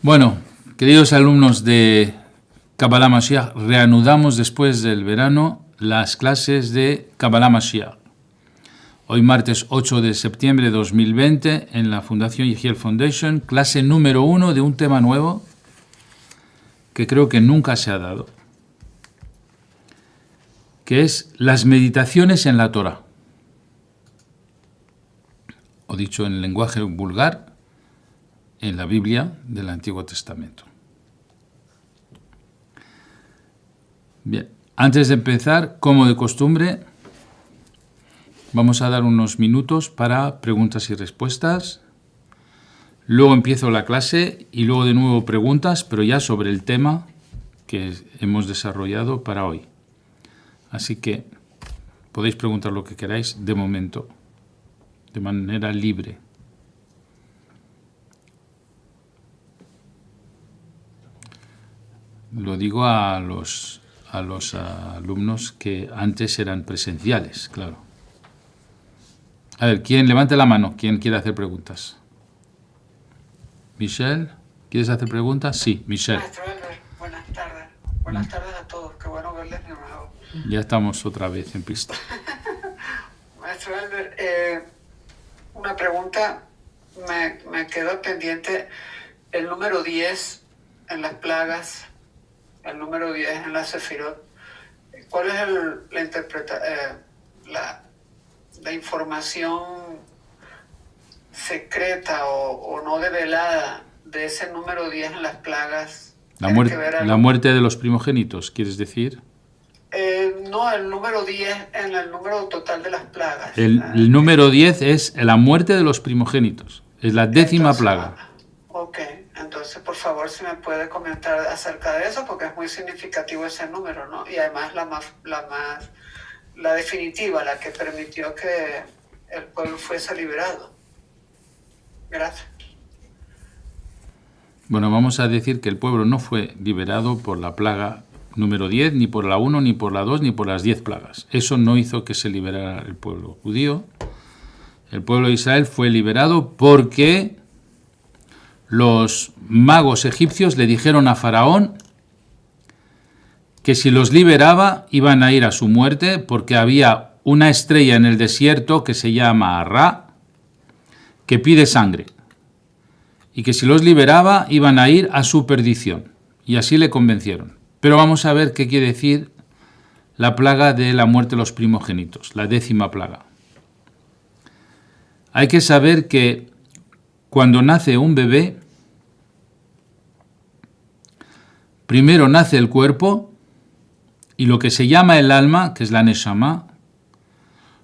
Bueno, queridos alumnos de Kabbalah Mashiach, reanudamos después del verano las clases de Kabbalah Mashiach. Hoy martes 8 de septiembre de 2020 en la Fundación Yehiel Foundation, clase número 1 de un tema nuevo que creo que nunca se ha dado, que es las meditaciones en la Torah. O dicho en lenguaje vulgar, en la Biblia del Antiguo Testamento. Bien, antes de empezar, como de costumbre, vamos a dar unos minutos para preguntas y respuestas. Luego empiezo la clase y luego de nuevo preguntas, pero ya sobre el tema que hemos desarrollado para hoy. Así que podéis preguntar lo que queráis de momento, de manera libre. Lo digo a los alumnos que antes eran presenciales, claro. A ver, ¿quién levante la mano? ¿Quién quiere hacer preguntas? Michelle, ¿quieres hacer preguntas? Sí, Michelle. Maestro Albert, buenas tardes. Buenas tardes a todos. Qué bueno verles de nuevo. Ya estamos otra vez en pista. Maestro Albert, una pregunta me quedó pendiente. El número 10 en las plagas, el número 10 en la Sefirot. ¿Cuál es la información secreta o no develada de ese número 10 en las plagas? La muerte de los primogénitos, ¿quieres decir? No, el número 10 en el número total de las plagas. El número 10 es la muerte de los primogénitos. Es la 10ª plaga. Ok, entonces por favor si me puede comentar acerca de eso, porque es muy significativo ese número, ¿no? Y además la definitiva, la que permitió que el pueblo fuese liberado. Gracias. Bueno, vamos a decir que el pueblo no fue liberado por la plaga número 10, ni por la 1, ni por la 2, ni por las 10 plagas. Eso no hizo que se liberara el pueblo judío. El pueblo de Israel fue liberado porque los magos egipcios le dijeron a Faraón que si los liberaba iban a ir a su muerte porque había una estrella en el desierto que se llama Ra, que pide sangre, y que si los liberaba iban a ir a su perdición. Y así le convencieron. Pero vamos a ver qué quiere decir la plaga de la muerte de los primogénitos, la 10ª plaga. Hay que saber que cuando nace un bebé, primero nace el cuerpo y lo que se llama el alma, que es la neshama,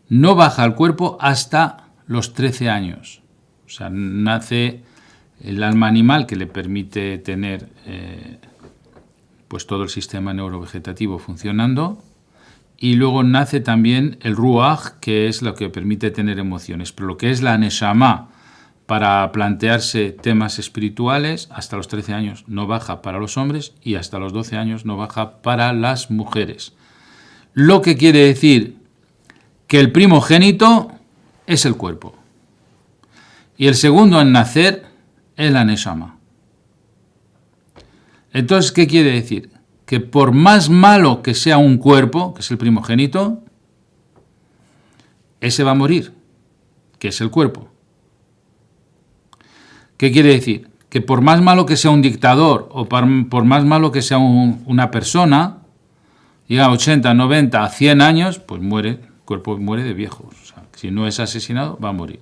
no baja al cuerpo hasta los 13 años. O sea, nace el alma animal que le permite tener pues todo el sistema neurovegetativo funcionando, y luego nace también el ruach, que es lo que permite tener emociones. Pero lo que es la neshama, para plantearse temas espirituales, hasta los 13 años no baja para los hombres y hasta los 12 años no baja para las mujeres. Lo que quiere decir que el primogénito es el cuerpo y el segundo en nacer es la neshama. Entonces, ¿qué quiere decir? Que por más malo que sea un cuerpo, que es el primogénito, ese va a morir, que es el cuerpo. ¿Qué quiere decir? Que por más malo que sea un dictador o por más malo que sea una persona, llega a 80, 90, 100 años, pues muere, el cuerpo muere de viejo. O sea, si no es asesinado, va a morir.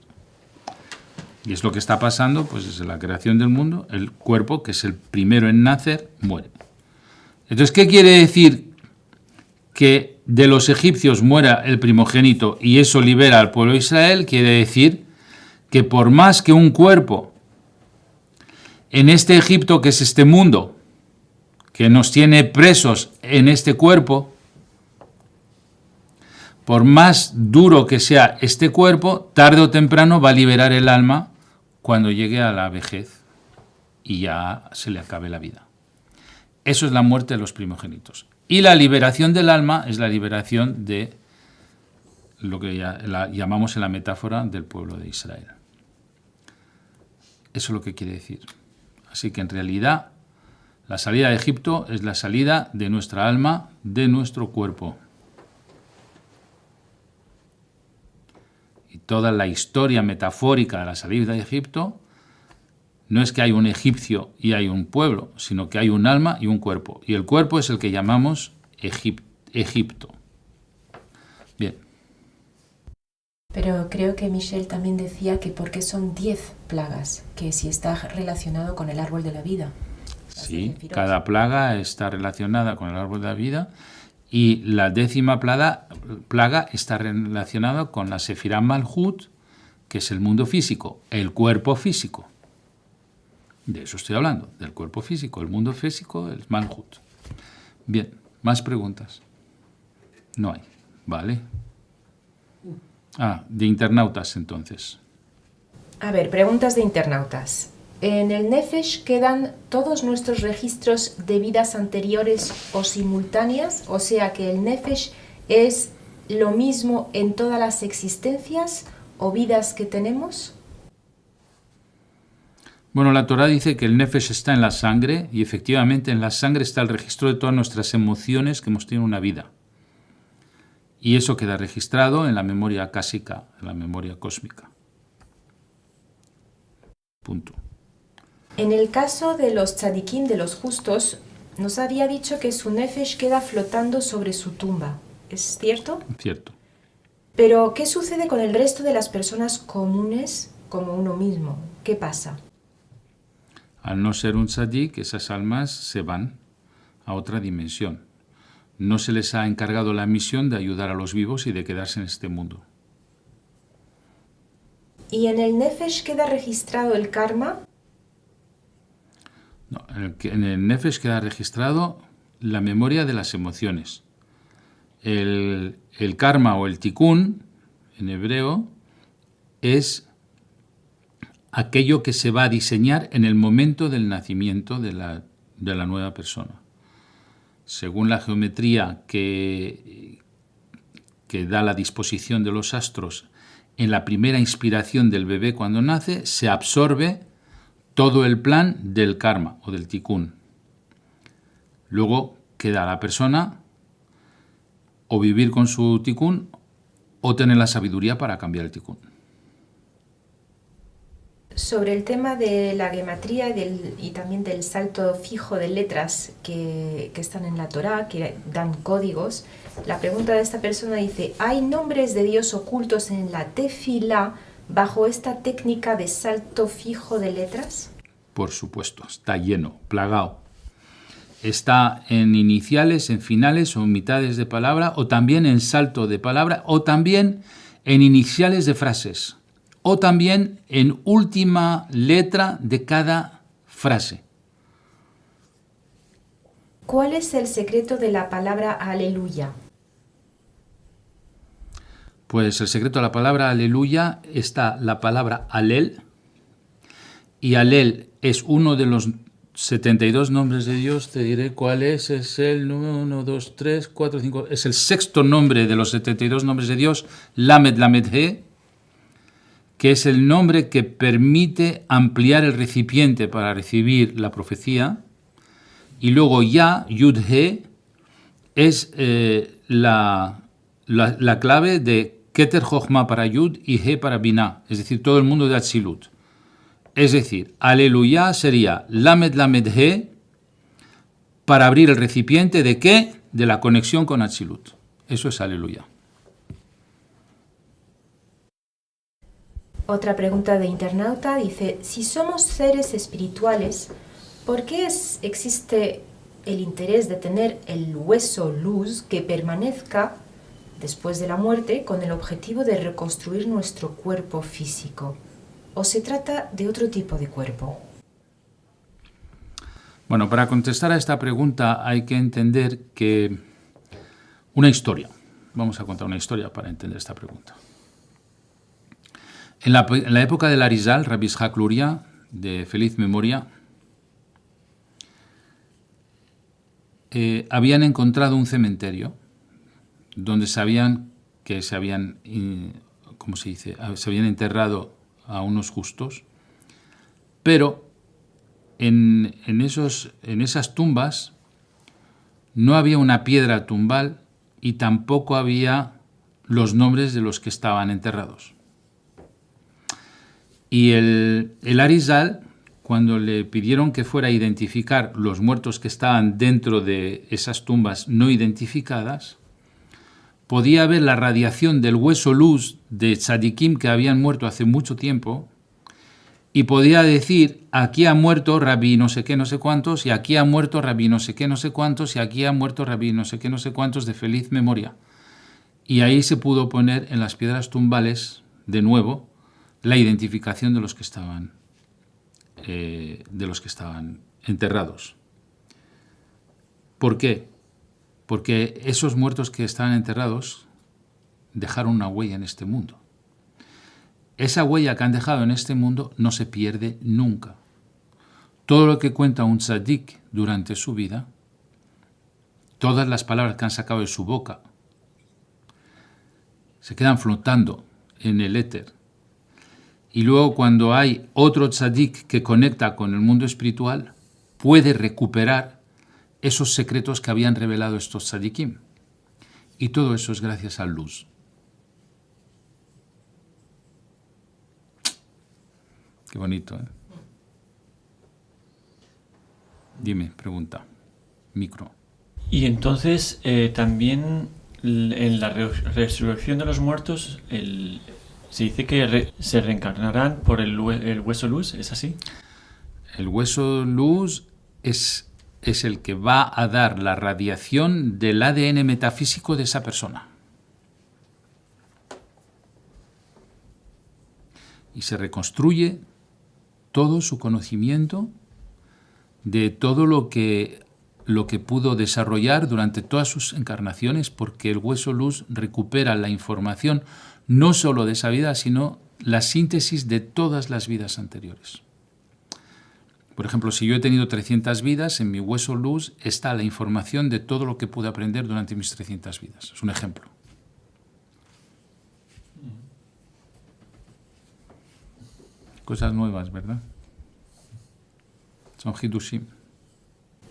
Y es lo que está pasando, pues desde la creación del mundo, el cuerpo, que es el primero en nacer, muere. Entonces, ¿qué quiere decir que de los egipcios muera el primogénito y eso libera al pueblo de Israel? Quiere decir que por más que un cuerpo en este Egipto, que es este mundo, que nos tiene presos en este cuerpo, por más duro que sea este cuerpo, tarde o temprano va a liberar el alma cuando llegue a la vejez y ya se le acabe la vida. Eso es la muerte de los primogénitos. Y la liberación del alma es la liberación de lo que llamamos en la metáfora del pueblo de Israel. Eso es lo que quiere decir. Así que en realidad la salida de Egipto es la salida de nuestra alma, de nuestro cuerpo. Y toda la historia metafórica de la salida de Egipto no es que hay un egipcio y hay un pueblo, sino que hay un alma y un cuerpo. Y el cuerpo es el que llamamos Egipto. Bien. Pero creo que Michel también decía que porque son 10 plagas, que si está relacionado con el árbol de la vida. Sí, cada plaga está relacionada con el árbol de la vida y la 10ª plaga está relacionada con la Sefirá Malhut, que es el mundo físico, el cuerpo físico. De eso estoy hablando, del cuerpo físico, el mundo físico, el Malhut. Bien, más preguntas. No hay, ¿vale? De internautas entonces. A ver, preguntas de internautas. ¿En el Nefesh quedan todos nuestros registros de vidas anteriores o simultáneas? O sea que el Nefesh es lo mismo en todas las existencias o vidas que tenemos. Bueno, la Torá dice que el Nefesh está en la sangre y efectivamente en la sangre está el registro de todas nuestras emociones que hemos tenido en una vida. Y eso queda registrado en la memoria akáshica, en la memoria cósmica. Punto. En el caso de los tzadikim, de los justos, nos había dicho que su Nefesh queda flotando sobre su tumba. ¿Es cierto? Cierto. Pero, ¿qué sucede con el resto de las personas comunes como uno mismo? ¿Qué pasa? Al no ser un tzadik, esas almas se van a otra dimensión. No se les ha encargado la misión de ayudar a los vivos y de quedarse en este mundo. ¿Y en el Nefesh queda registrado el karma? No, en el Nefesh queda registrado la memoria de las emociones. El karma o el tikkun, en hebreo, es aquello que se va a diseñar en el momento del nacimiento de la nueva persona. Según la geometría que da la disposición de los astros en la primera inspiración del bebé cuando nace, se absorbe todo el plan del karma o del tikkun. Luego queda a la persona o vivir con su tikkun o tener la sabiduría para cambiar el tikkun. Sobre el tema de la gematría y también del salto fijo de letras que están en la Torá, que dan códigos, la pregunta de esta persona dice, ¿hay nombres de Dios ocultos en la tefilá bajo esta técnica de salto fijo de letras? Por supuesto, está lleno, plagado. Está en iniciales, en finales o en mitades de palabra, o también en salto de palabra, o también en iniciales de frases, o también en última letra de cada frase. ¿Cuál es el secreto de la palabra aleluya? Pues el secreto de la palabra aleluya está la palabra alel, y alel es uno de los 72 nombres de Dios. Te diré cuál es el número 1, 2, 3, 4, 5, es el 6º nombre de los 72 nombres de Dios, Lamed, Lamed He, que es el nombre que permite ampliar el recipiente para recibir la profecía, y luego Ya, Yud He, es la clave de Keter Jochma para Yud y He para Binah, es decir, todo el mundo de Atzilut. Es decir, Aleluya sería Lamed Lamed He para abrir el recipiente de ¿qué? De la conexión con Atzilut. Eso es Aleluya. Otra pregunta de internauta dice, si somos seres espirituales, ¿por qué existe el interés de tener el hueso luz que permanezca después de la muerte con el objetivo de reconstruir nuestro cuerpo físico? ¿O se trata de otro tipo de cuerpo? Bueno, para contestar a esta pregunta hay que entender que una historia. Vamos a contar una historia para entender esta pregunta. En la época del Arizal, Rabbi Ishak Luria, de feliz memoria, habían encontrado un cementerio donde sabían que se habían enterrado a unos justos, pero en esas tumbas no había una piedra tumbal y tampoco había los nombres de los que estaban enterrados. Y el Arizal, cuando le pidieron que fuera a identificar los muertos que estaban dentro de esas tumbas no identificadas, podía ver la radiación del hueso luz de tzadikim que habían muerto hace mucho tiempo y podía decir, aquí ha muerto rabí no sé qué, no sé cuántos, y aquí ha muerto rabí no sé qué, no sé cuántos, y aquí ha muerto rabí no sé qué, no sé cuántos de feliz memoria. Y ahí se pudo poner en las piedras tumbales, de nuevo, la identificación de los que estaban enterrados. ¿Por qué? Porque esos muertos que estaban enterrados dejaron una huella en este mundo. Esa huella que han dejado en este mundo no se pierde nunca. Todo lo que cuenta un tzadik durante su vida, todas las palabras que han sacado de su boca, se quedan flotando en el éter. Y luego cuando hay otro tzadik que conecta con el mundo espiritual, puede recuperar esos secretos que habían revelado estos tzadikim. Y todo eso es gracias a luz. Qué bonito, ¿eh? Dime, pregunta. Micro. Y entonces también en la resurrección de los muertos se dice que se reencarnarán por el hueso luz, ¿es así? El hueso luz es el que va a dar la radiación del ADN metafísico de esa persona. Y se reconstruye todo su conocimiento de todo lo que pudo desarrollar durante todas sus encarnaciones, porque el hueso luz recupera la información no solo de esa vida, sino la síntesis de todas las vidas anteriores. Por ejemplo, si yo he tenido 300 vidas, en mi hueso luz está la información de todo lo que pude aprender durante mis 300 vidas. Es un ejemplo. Cosas nuevas, ¿verdad? Son hidushim.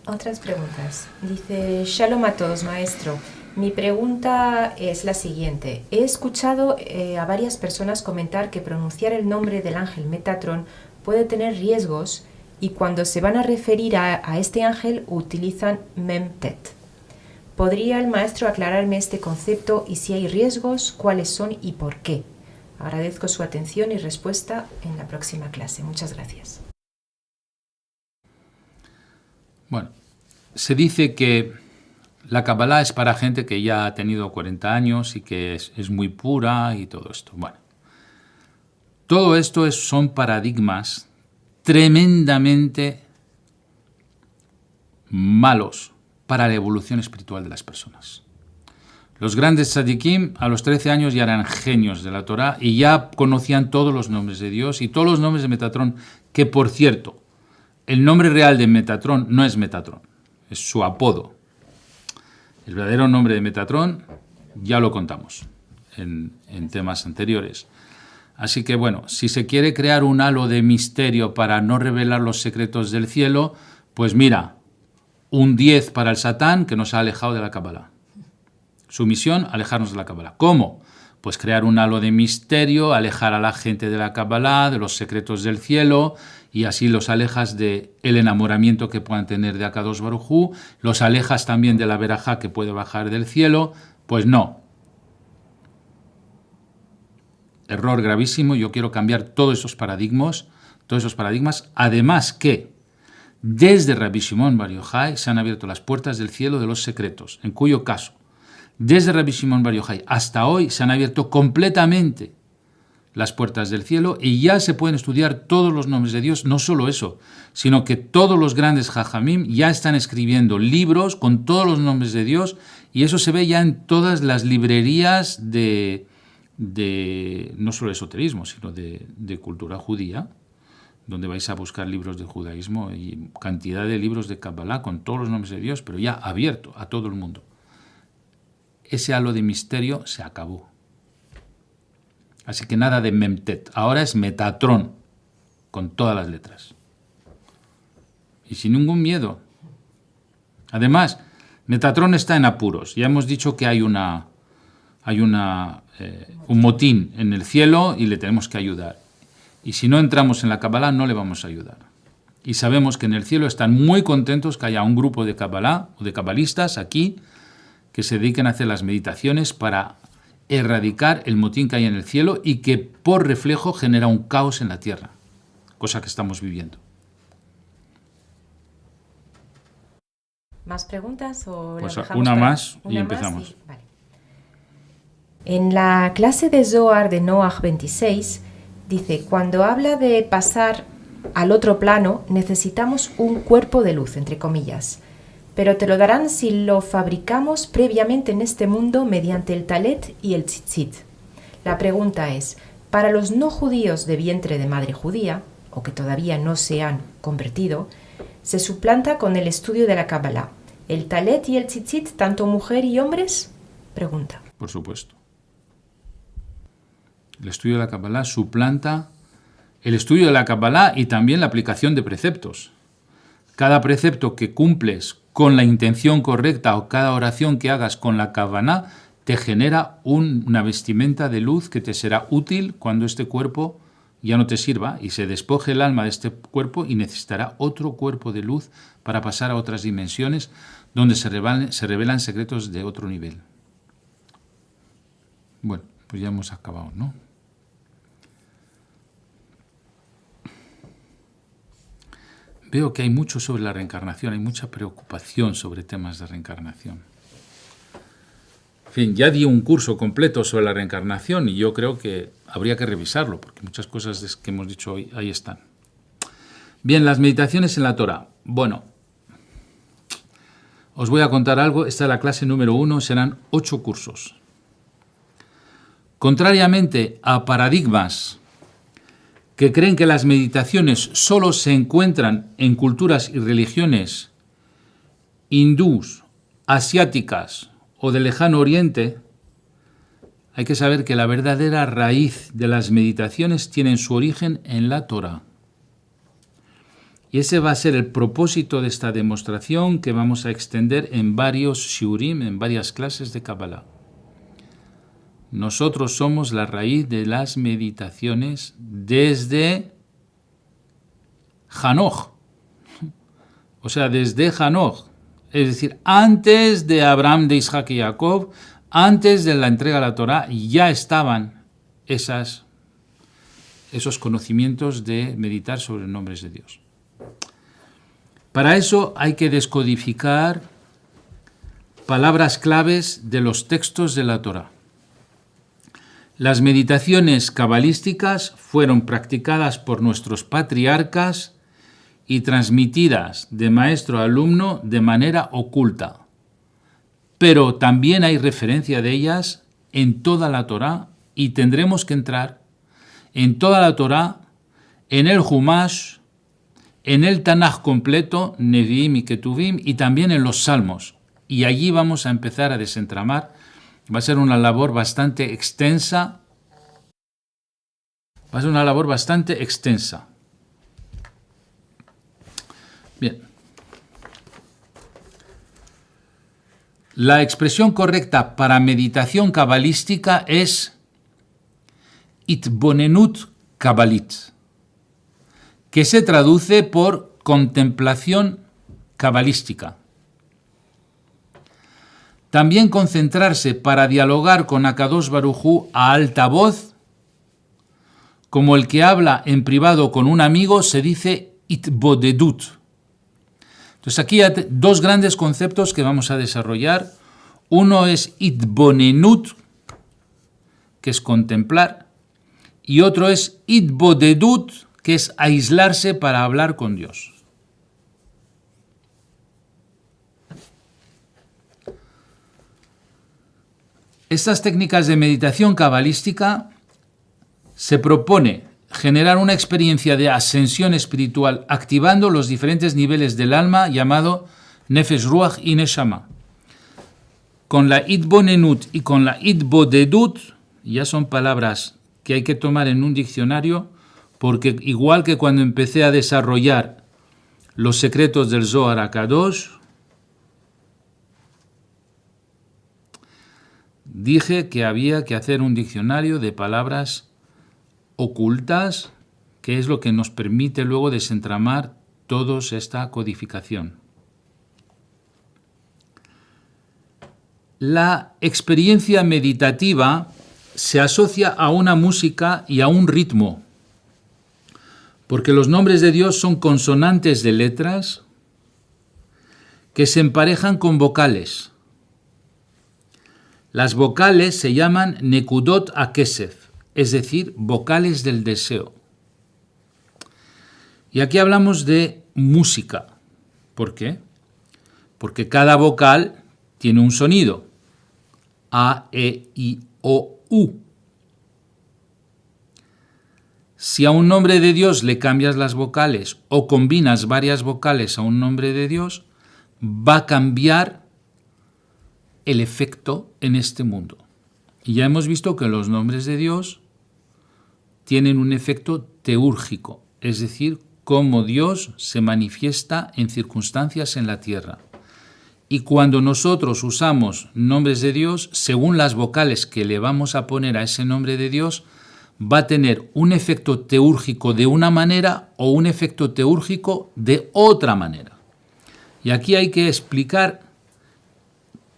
Otras preguntas. Dice, Shalom a todos, maestro. Mi pregunta es la siguiente. He escuchado a varias personas comentar que pronunciar el nombre del ángel Metatron puede tener riesgos y cuando se van a referir a este ángel utilizan Memtet. ¿Podría el maestro aclararme este concepto y si hay riesgos, cuáles son y por qué? Agradezco su atención y respuesta en la próxima clase. Muchas gracias. Bueno, se dice que la Kabbalah es para gente que ya ha tenido 40 años y que es muy pura y todo esto. Bueno, todo esto son paradigmas tremendamente malos para la evolución espiritual de las personas. Los grandes tzadikim a los 13 años ya eran genios de la Torá y ya conocían todos los nombres de Dios y todos los nombres de Metatron, que por cierto, el nombre real de Metatron no es Metatron, es su apodo. El verdadero nombre de Metatron ya lo contamos en temas anteriores. Así que bueno, si se quiere crear un halo de misterio para no revelar los secretos del cielo, pues mira, un 10 para el Satán que nos ha alejado de la Kabbalah. Su misión, alejarnos de la Kabbalah. ¿Cómo? Pues crear un halo de misterio, alejar a la gente de la Kabbalah, de los secretos del cielo, y así los alejas del enamoramiento que puedan tener de Akadosh Baruj Hu, los alejas también de la verajá que puede bajar del cielo. Pues no. Error gravísimo, yo quiero cambiar todos esos paradigmas, además que desde Rabbi Shimon Bar Yochai se han abierto las puertas del cielo de los secretos, en cuyo caso, desde Rabbi Shimon Bar Yochai hasta hoy se han abierto completamente las puertas del cielo y ya se pueden estudiar todos los nombres de Dios, no solo eso, sino que todos los grandes jajamim ya están escribiendo libros con todos los nombres de Dios y eso se ve ya en todas las librerías de no solo esoterismo, sino de cultura judía, donde vais a buscar libros de judaísmo y cantidad de libros de Kabbalah con todos los nombres de Dios, pero ya abierto a todo el mundo. Ese halo de misterio se acabó. Así que nada de Memtet, ahora es Metatron, con todas las letras. y sin ningún miedo. Además, Metatron está en apuros. Ya hemos dicho que hay un motín en el cielo y le tenemos que ayudar. Y si no entramos en la Kabbalah, no le vamos a ayudar. Y sabemos que en el cielo están muy contentos que haya un grupo de Kabbalah o de cabalistas aquí que se dediquen a hacer las meditaciones para erradicar el motín que hay en el cielo y que por reflejo genera un caos en la tierra, cosa que estamos viviendo. ¿Más preguntas o Pues lo dejamos una para- más y una empezamos. más? Vale. En la clase de Zohar de Noach 26 dice, cuando habla de pasar al otro plano necesitamos un cuerpo de luz, entre comillas, pero te lo darán si lo fabricamos previamente en este mundo mediante el talet y el tzitzit. La pregunta es, para los no judíos de vientre de madre judía, o que todavía no se han convertido, se suplanta con el estudio de la Kabbalah. ¿El talet y el tzitzit, tanto mujer y hombres? Pregunta. Por supuesto. El estudio de la Kabbalah suplanta el estudio de la Kabbalah y también la aplicación de preceptos. Cada precepto que cumples con la intención correcta o cada oración que hagas con la Kavanah te genera una vestimenta de luz que te será útil cuando este cuerpo ya no te sirva y se despoje el alma de este cuerpo y necesitará otro cuerpo de luz para pasar a otras dimensiones donde se revelan secretos de otro nivel. Bueno, pues ya hemos acabado, ¿no? Veo que hay mucho sobre la reencarnación, hay mucha preocupación sobre temas de reencarnación. En fin, ya di un curso completo sobre la reencarnación y yo creo que habría que revisarlo, porque muchas cosas que hemos dicho hoy ahí están. Bien, las meditaciones en la Torah. Bueno, os voy a contar algo. Esta es la clase número 1, serán 8 cursos. Contrariamente a paradigmas que creen que las meditaciones solo se encuentran en culturas y religiones hindús, asiáticas o del Lejano Oriente, hay que saber que la verdadera raíz de las meditaciones tiene su origen en la Torah. Y ese va a ser el propósito de esta demostración que vamos a extender en varios shiurim, en varias clases de Kabbalah. Nosotros somos la raíz de las meditaciones desde Hanoch, o sea, desde Hanoch, es decir, antes de Abraham, de Isaac y Jacob, antes de la entrega a la Torá, ya estaban esos conocimientos de meditar sobre nombres de Dios. Para eso hay que descodificar palabras claves de los textos de la Torá. Las meditaciones cabalísticas fueron practicadas por nuestros patriarcas y transmitidas de maestro a alumno de manera oculta. Pero también hay referencia de ellas en toda la Torá y tendremos que entrar en toda la Torá, en el Humash, en el Tanaj completo, Nevi'im y Ketuvim, y también en los Salmos. Y allí vamos a empezar a desentramar. Va a ser una labor bastante extensa. Bien. La expresión correcta para meditación cabalística es Itbonenut Kabalit, que se traduce por contemplación cabalística. También concentrarse para dialogar con Akadosh Baruj Hu a alta voz, como el que habla en privado con un amigo, se dice itbodedut. Entonces aquí hay dos grandes conceptos que vamos a desarrollar. Uno es itbonenut, que es contemplar, y otro es itbodedut, que es aislarse para hablar con Dios. Estas técnicas de meditación cabalística se propone generar una experiencia de ascensión espiritual activando los diferentes niveles del alma llamado Nefesh, Ruach y Neshama. Con la Itbonenut y con la Itbodedut ya son palabras que hay que tomar en un diccionario porque igual que cuando empecé a desarrollar los secretos del Zohar HaKadosh, dije que había que hacer un diccionario de palabras ocultas, que es lo que nos permite luego desentramar toda esta codificación. La experiencia meditativa se asocia a una música y a un ritmo, porque los nombres de Dios son consonantes de letras que se emparejan con vocales. Las vocales se llaman Nekudot HaKesef, es decir, vocales del deseo. Y aquí hablamos de música. ¿Por qué? Porque cada vocal tiene un sonido. A, E, I, O, U. Si a un nombre de Dios le cambias las vocales o combinas varias vocales a un nombre de Dios, va a cambiar el efecto en este mundo. Y ya hemos visto que los nombres de Dios tienen un efecto teúrgico, es decir, cómo Dios se manifiesta en circunstancias en la tierra. Y cuando nosotros usamos nombres de Dios, según las vocales que le vamos a poner a ese nombre de Dios, va a tener un efecto teúrgico de una manera o un efecto teúrgico de otra manera. Y aquí hay que explicar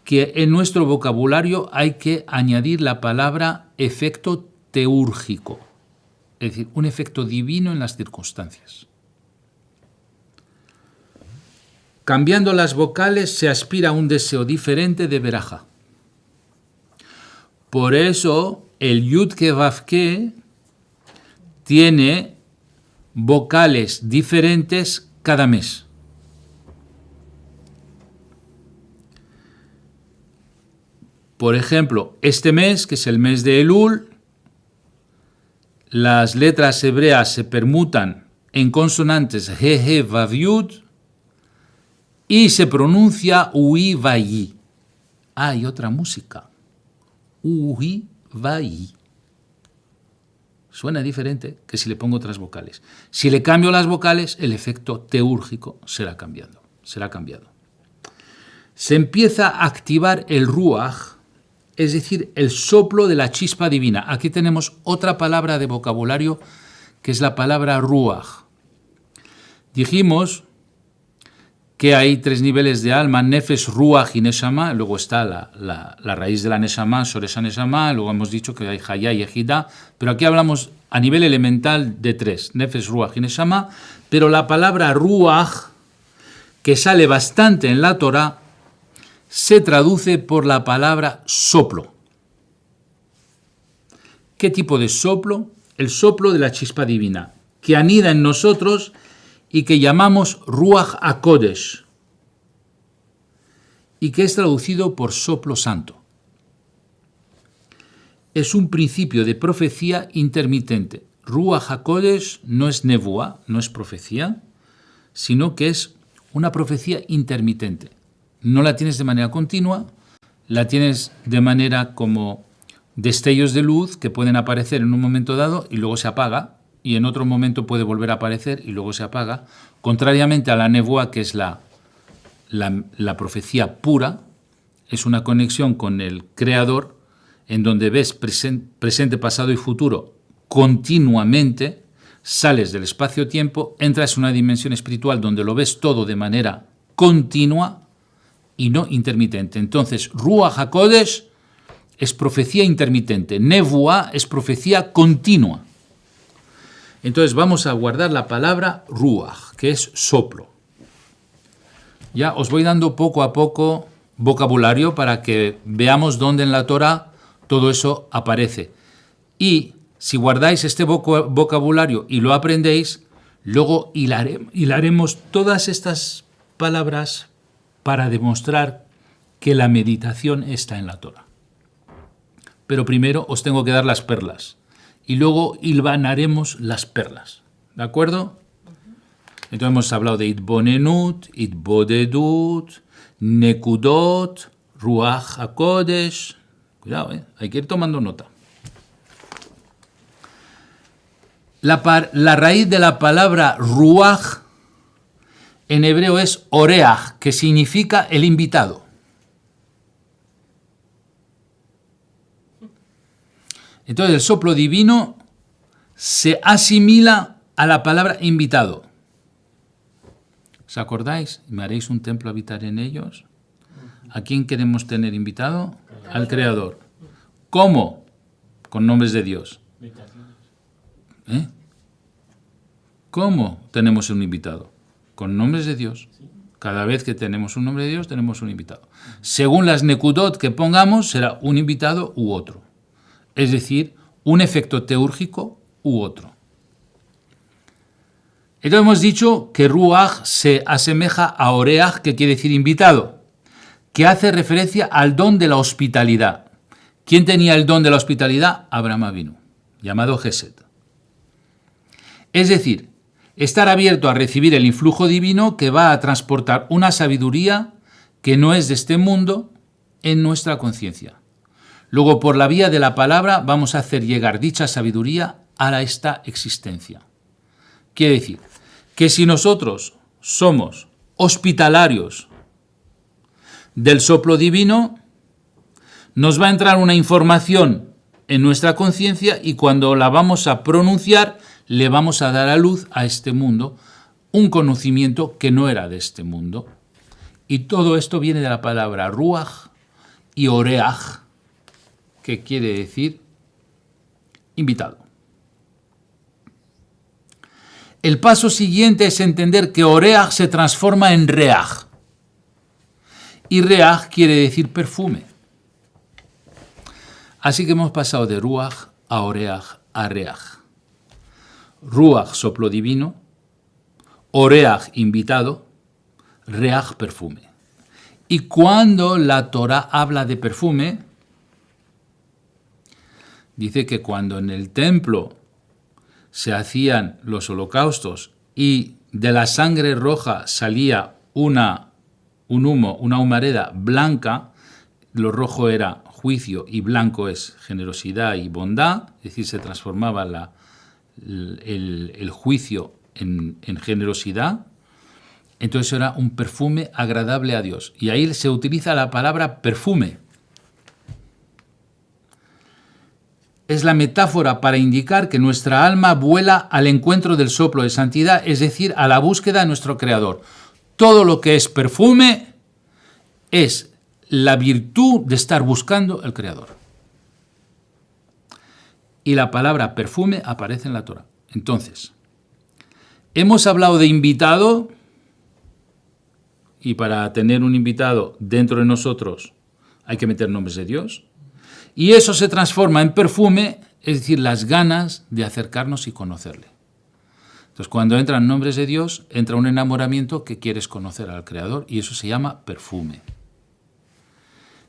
que en nuestro vocabulario hay que añadir la palabra efecto teúrgico, es decir, un efecto divino en las circunstancias. Cambiando las vocales se aspira a un deseo diferente de verajá. Por eso el Yud-Ke Vav-Ke tiene vocales diferentes cada mes. Por ejemplo, este mes, que es el mes de Elul, las letras hebreas se permutan en consonantes He, He, Vav, Yud, y se pronuncia Ui, Vayi. Hay otra música. Ui, Vayi. Suena diferente que si le pongo otras vocales. Si le cambio las vocales, el efecto teúrgico será cambiado. Se empieza a activar el Ruach, es decir, el soplo de la chispa divina. Aquí tenemos otra palabra de vocabulario que es la palabra Ruach. Dijimos que hay 3 niveles de alma, Nefesh, Ruach y Neshama, luego está la raíz de la Neshama, Shoresh Neshama, luego hemos dicho que hay Hayá y Ejida, pero aquí hablamos a nivel elemental de 3, Nefesh, Ruach y Neshama, pero la palabra Ruach, que sale bastante en la Torá, se traduce por la palabra soplo. ¿Qué tipo de soplo? El soplo de la chispa divina, que anida en nosotros y que llamamos Ruach HaKodesh, y que es traducido por soplo santo. Es un principio de profecía intermitente. Ruach HaKodesh no es nevuá, no es profecía, sino que es una profecía intermitente. No la tienes de manera continua, la tienes de manera como destellos de luz que pueden aparecer en un momento dado y luego se apaga, y en otro momento puede volver a aparecer y luego se apaga, contrariamente a la nevuá, que es la profecía pura, es una conexión con el Creador, en donde ves presente, pasado y futuro continuamente, sales del espacio-tiempo, entras en una dimensión espiritual donde lo ves todo de manera continua y no intermitente. Entonces, Ruach HaKodesh es profecía intermitente, nevuá es profecía continua. Entonces vamos a guardar la palabra Ruach, que es soplo. Ya os voy dando poco a poco vocabulario para que veamos dónde en la Torá todo eso aparece. Y si guardáis este vocabulario y lo aprendéis, luego hilaremos todas estas palabras para demostrar que la meditación está en la Torá. Pero primero os tengo que dar las perlas. Y luego hilvanaremos las perlas. ¿De acuerdo? Entonces hemos hablado de Itbonenut, Itbodedut, Nekudot, Ruach HaKodesh. Cuidado, hay que ir tomando nota. La raíz de la palabra Ruach en hebreo es oreach, que significa el invitado. Entonces el soplo divino se asimila a la palabra invitado. ¿Os acordáis? ¿Me haréis un templo habitar en ellos? ¿A quién queremos tener invitado? Al Creador. ¿Cómo? Con nombres de Dios. ¿Eh? ¿Cómo tenemos un invitado? Con nombres de Dios. Cada vez que tenemos un nombre de Dios, tenemos un invitado. Según las nekudot que pongamos, será un invitado u otro. Es decir, un efecto teúrgico u otro. Entonces hemos dicho que Ruach se asemeja a Oreach, que quiere decir invitado, que hace referencia al don de la hospitalidad. ¿Quién tenía el don de la hospitalidad? Abraham Avinu, llamado Gesed. Es decir, estar abierto a recibir el influjo divino que va a transportar una sabiduría que no es de este mundo en nuestra conciencia. Luego, por la vía de la palabra, vamos a hacer llegar dicha sabiduría a esta existencia. Quiere decir que si nosotros somos hospitalarios del soplo divino, nos va a entrar una información en nuestra conciencia y cuando la vamos a pronunciar, le vamos a dar a luz a este mundo un conocimiento que no era de este mundo. Y todo esto viene de la palabra ruach y oreach, que quiere decir invitado. El paso siguiente es entender que oreach se transforma en reach. Y reach quiere decir perfume. Así que hemos pasado de ruach a oreach a reach. Ruach, soplo divino, oreach, invitado, reach, perfume. Y cuando la Torá habla de perfume, dice que cuando en el templo se hacían los holocaustos y de la sangre roja salía un humo, una humareda blanca, lo rojo era juicio y blanco es generosidad y bondad, es decir, se transformaba el juicio en generosidad, entonces era un perfume agradable a Dios. Y ahí se utiliza la palabra perfume. Es la metáfora para indicar que nuestra alma vuela al encuentro del soplo de santidad, es decir, a la búsqueda de nuestro Creador. Todo lo que es perfume es la virtud de estar buscando el Creador. Y la palabra perfume aparece en la Torá. Entonces, hemos hablado de invitado, y para tener un invitado dentro de nosotros hay que meter nombres de Dios, y eso se transforma en perfume, es decir, las ganas de acercarnos y conocerle. Entonces, cuando entran nombres de Dios, entra un enamoramiento que quieres conocer al Creador, y eso se llama perfume.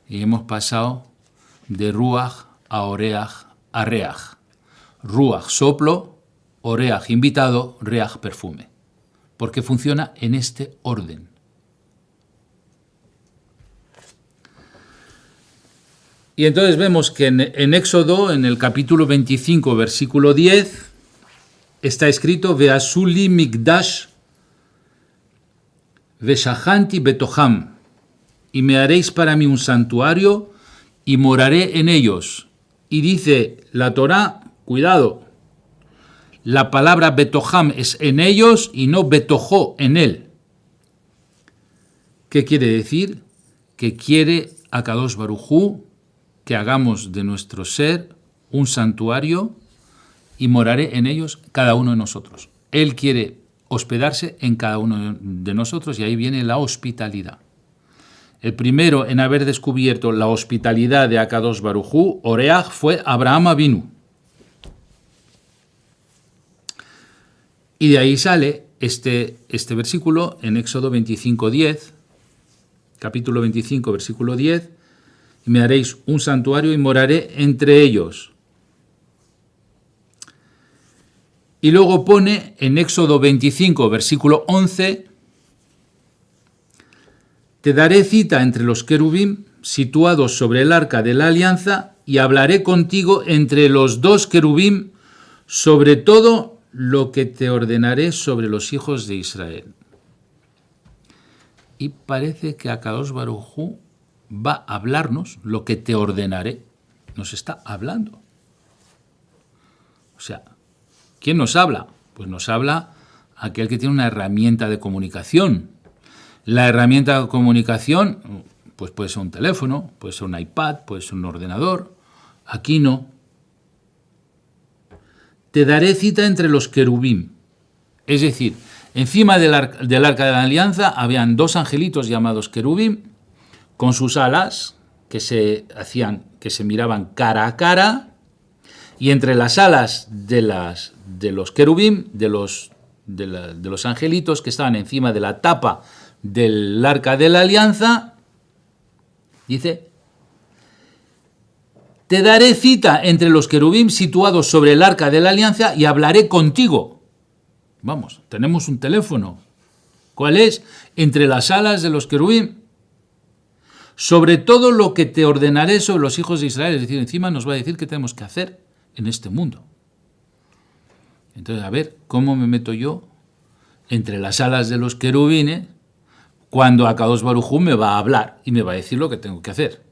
Y hemos pasado de ruach a oreach a reach. Ruach, soplo, oreach, invitado, reach, perfume. Porque funciona en este orden. Y entonces vemos que en Éxodo, en el capítulo 25, versículo 10, está escrito Veasuli Mikdash Veshahanti Betoham, y me haréis para mí un santuario y moraré en ellos. Y dice la Torá, cuidado, la palabra Betoham es en ellos y no Betojó, en él. ¿Qué quiere decir? Que quiere a Kadosh Baruj Hu que hagamos de nuestro ser un santuario y moraré en ellos cada uno de nosotros. Él quiere hospedarse en cada uno de nosotros y ahí viene la hospitalidad. El primero en haber descubierto la hospitalidad de Akadosh Baruj Hu, Oreach, fue Abraham Avinu. Y de ahí sale este versículo en Éxodo 25:10, capítulo 25, versículo 10, y me haréis un santuario y moraré entre ellos. Y luego pone en Éxodo 25, versículo 11, te daré cita entre los querubín situados sobre el arca de la alianza y hablaré contigo entre los dos querubín sobre todo lo que te ordenaré sobre los hijos de Israel. y parece que Akadosh Baruj Hu va a hablarnos lo que te ordenaré. Nos está hablando. O sea, ¿quién nos habla? Pues nos habla aquel que tiene una herramienta de comunicación. La herramienta de comunicación, pues puede ser un teléfono, puede ser un iPad, puede ser un ordenador. Aquí no. Te daré cita entre los querubim. Es decir, encima del arca de la alianza habían dos angelitos llamados querubim, con sus alas que se miraban cara a cara, y entre las alas de los querubim, de los angelitos que estaban encima de la tapa del arca de la alianza, dice: te daré cita entre los querubim situados sobre el arca de la alianza y hablaré contigo. Vamos, tenemos un teléfono. ¿Cuál es? Entre las alas de los querubim. Sobre todo lo que te ordenaré sobre los hijos de Israel. Es decir, encima nos va a decir qué tenemos que hacer en este mundo. Entonces, a ver, ¿cómo me meto yo entre las alas de los querubines cuando Akadosh Baruj Hu me va a hablar y me va a decir lo que tengo que hacer?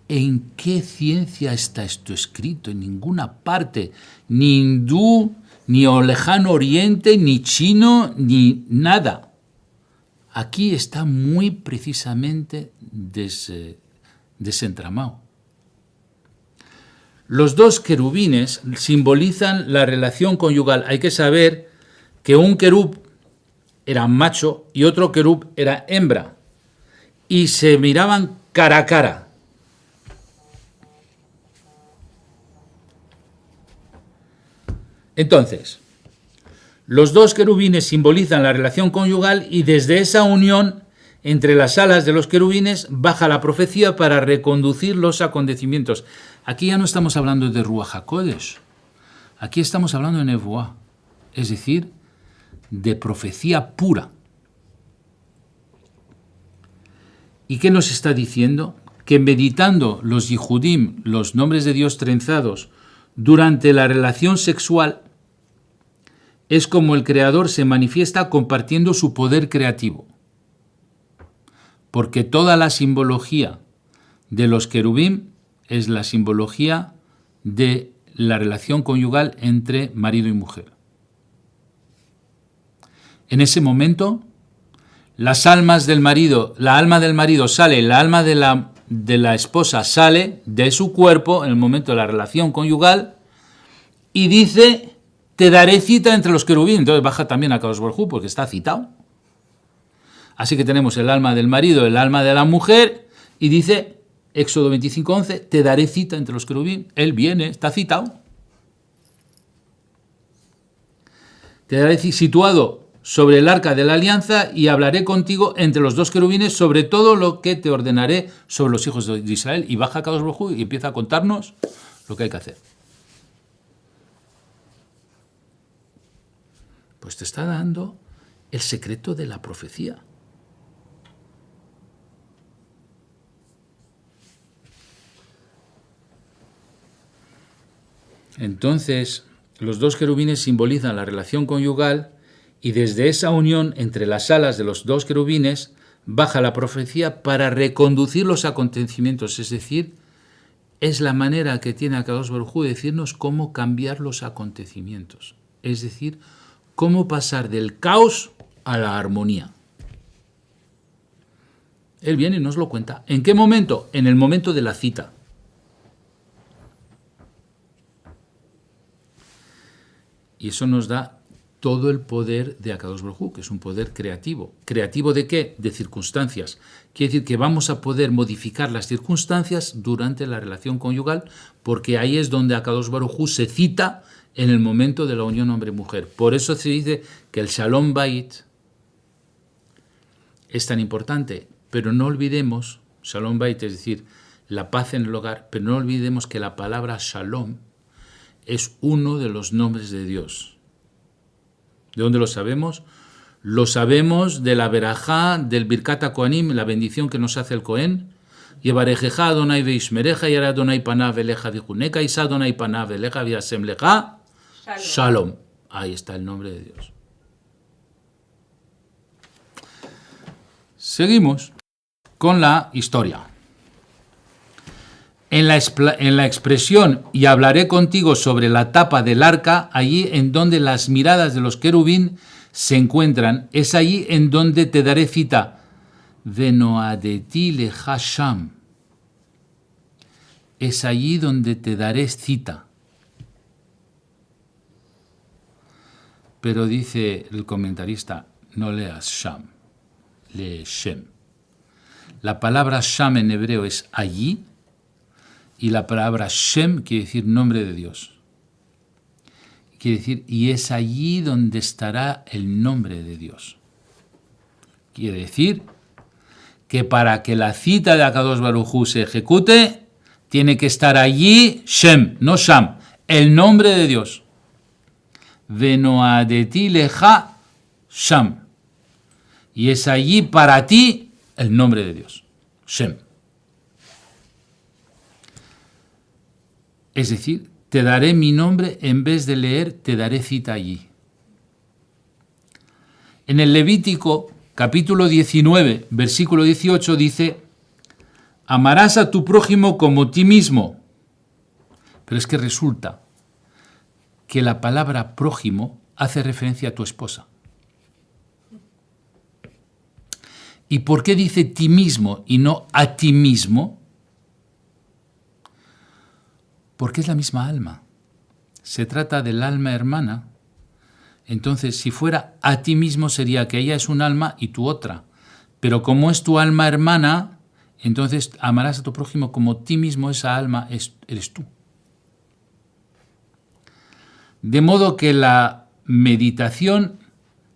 ¿En qué ciencia está esto escrito? En ninguna parte. Ni hindú, ni lejano oriente, ni chino, ni nada. Aquí está muy precisamente desentramado. Los dos querubines simbolizan la relación conyugal. Hay que saber que un querub era macho y otro querub era hembra. Y se miraban cara a cara. Entonces, los dos querubines simbolizan la relación conyugal y desde esa unión entre las alas de los querubines baja la profecía para reconducir los acontecimientos. Aquí ya no estamos hablando de Ruach HaKodesh, aquí estamos hablando de Nevuá, es decir, de profecía pura. ¿Y qué nos está diciendo? Que meditando los Yihudim, los nombres de Dios trenzados, durante la relación sexual, es como el Creador se manifiesta compartiendo su poder creativo. Porque toda la simbología de los querubim es la simbología de la relación conyugal entre marido y mujer. En ese momento, las almas del marido, la alma del marido sale, la alma de la esposa sale de su cuerpo en el momento de la relación conyugal y dice: te daré cita entre los querubín. Entonces baja también a Akadosh Baruj Hu porque está citado. Así que tenemos el alma del marido, el alma de la mujer, y dice, Éxodo 25:11, te daré cita entre los querubín. Él viene, está citado. Te daré situado sobre el arca de la alianza y hablaré contigo entre los dos querubines sobre todo lo que te ordenaré sobre los hijos de Israel. Y baja Akadosh Baruj Hu y empieza a contarnos lo que hay que hacer. Pues te está dando el secreto de la profecía. Entonces, los dos querubines simbolizan la relación conyugal y desde esa unión entre las alas de los dos querubines baja la profecía para reconducir los acontecimientos, es decir, es la manera que tiene Akadosh Baruj Hu de decirnos cómo cambiar los acontecimientos, es decir, cómo pasar del caos a la armonía. Él viene y nos lo cuenta. ¿En qué momento? En el momento de la cita. Y eso nos da todo el poder de Akadosh Baruj Hu, que es un poder creativo. ¿Creativo de qué? De circunstancias. Quiere decir que vamos a poder modificar las circunstancias durante la relación conyugal, porque ahí es donde Akadosh Baruj Hu se cita en el momento de la unión hombre-mujer. Por eso se dice que el Shalom Bait es tan importante, pero no olvidemos, Shalom Bait, es decir, la paz en el hogar, pero no olvidemos que la palabra Shalom es uno de los nombres de Dios. ¿De dónde lo sabemos? Lo sabemos de la verajá, del Birkat HaKohanim, la bendición que nos hace el Cohen. Yevarejeja Adonai veishmereja y Adonai panav eleja vijuneka y Adonai panav eleja viasem leja Shalom. Ahí está el nombre de Dios. Seguimos con la historia. En la expresión "y hablaré contigo sobre la tapa del arca", allí en donde las miradas de los querubín se encuentran, es allí en donde te daré cita. Venoadeti lecha sham. Es allí donde te daré cita. Pero dice el comentarista, no leas sham, lee shem. La palabra sham en hebreo es allí, y la palabra Shem quiere decir nombre de Dios. Quiere decir, y es allí donde estará el nombre de Dios. Quiere decir que para que la cita de Akadosh Baruj Hu se ejecute, tiene que estar allí Shem, no Sham, el nombre de Dios. Venoadeti lecha Sham. Y es allí para ti el nombre de Dios, Shem. Es decir, te daré mi nombre en vez de leer, te daré cita allí. En el Levítico, capítulo 19, versículo 18, dice, amarás a tu prójimo como a ti mismo. Pero es que resulta que la palabra prójimo hace referencia a tu esposa. ¿Y por qué dice ti mismo y no a ti mismo? Porque es la misma alma. Se trata del alma hermana. Entonces, si fuera a ti mismo, sería que ella es un alma y tú otra. Pero como es tu alma hermana, entonces amarás a tu prójimo como ti mismo, esa alma eres tú. De modo que la meditación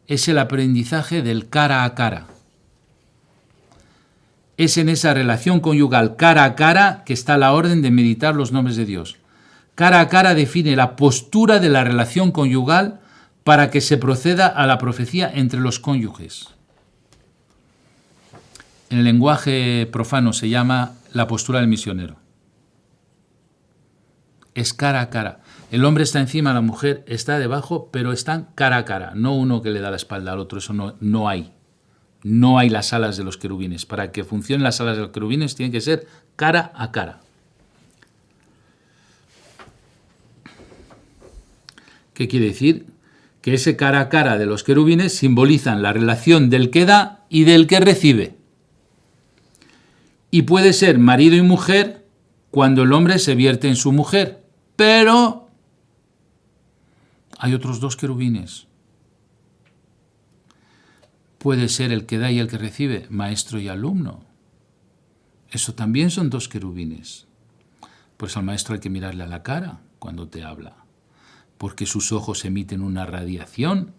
es el aprendizaje del cara a cara. Es en esa relación conyugal cara a cara que está la orden de meditar los nombres de Dios. Cara a cara define la postura de la relación conyugal para que se proceda a la profecía entre los cónyuges. En el lenguaje profano se llama la postura del misionero. Es cara a cara. El hombre está encima, la mujer está debajo, pero están cara a cara. No uno que le da la espalda al otro, eso no hay. No hay las alas de los querubines. Para que funcionen las alas de los querubines tienen que ser cara a cara. ¿Qué quiere decir? Que ese cara a cara de los querubines simbolizan la relación del que da y del que recibe. Y puede ser marido y mujer cuando el hombre se vierte en su mujer. Pero hay otros dos querubines. Puede ser el que da y el que recibe, maestro y alumno. Eso también son dos querubines. Pues al maestro hay que mirarle a la cara cuando te habla, porque sus ojos emiten una radiación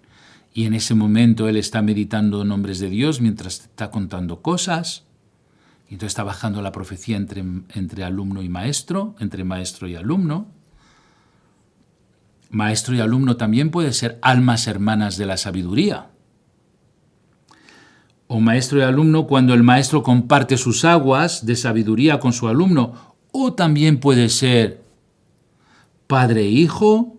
y en ese momento él está meditando nombres de Dios mientras te está contando cosas. Y entonces está bajando la profecía entre alumno y maestro, entre maestro y alumno. Maestro y alumno también puede ser almas hermanas de la sabiduría. O maestro y alumno cuando el maestro comparte sus aguas de sabiduría con su alumno. O también puede ser padre e hijo,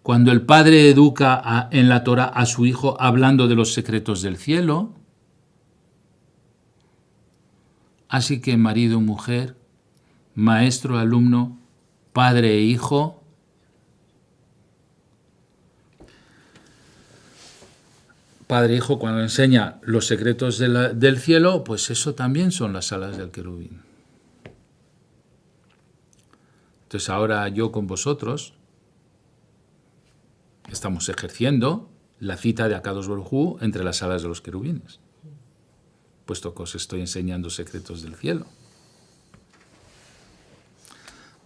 cuando el padre educa en la Torá a su hijo hablando de los secretos del cielo. Así que marido, mujer, maestro, alumno, padre e hijo. Padre e hijo, cuando enseña los secretos del cielo, pues eso también son las alas del querubín. Entonces ahora yo con vosotros estamos ejerciendo la cita de Akadosh Baruj Hu entre las alas de los querubines, puesto que os estoy enseñando secretos del cielo.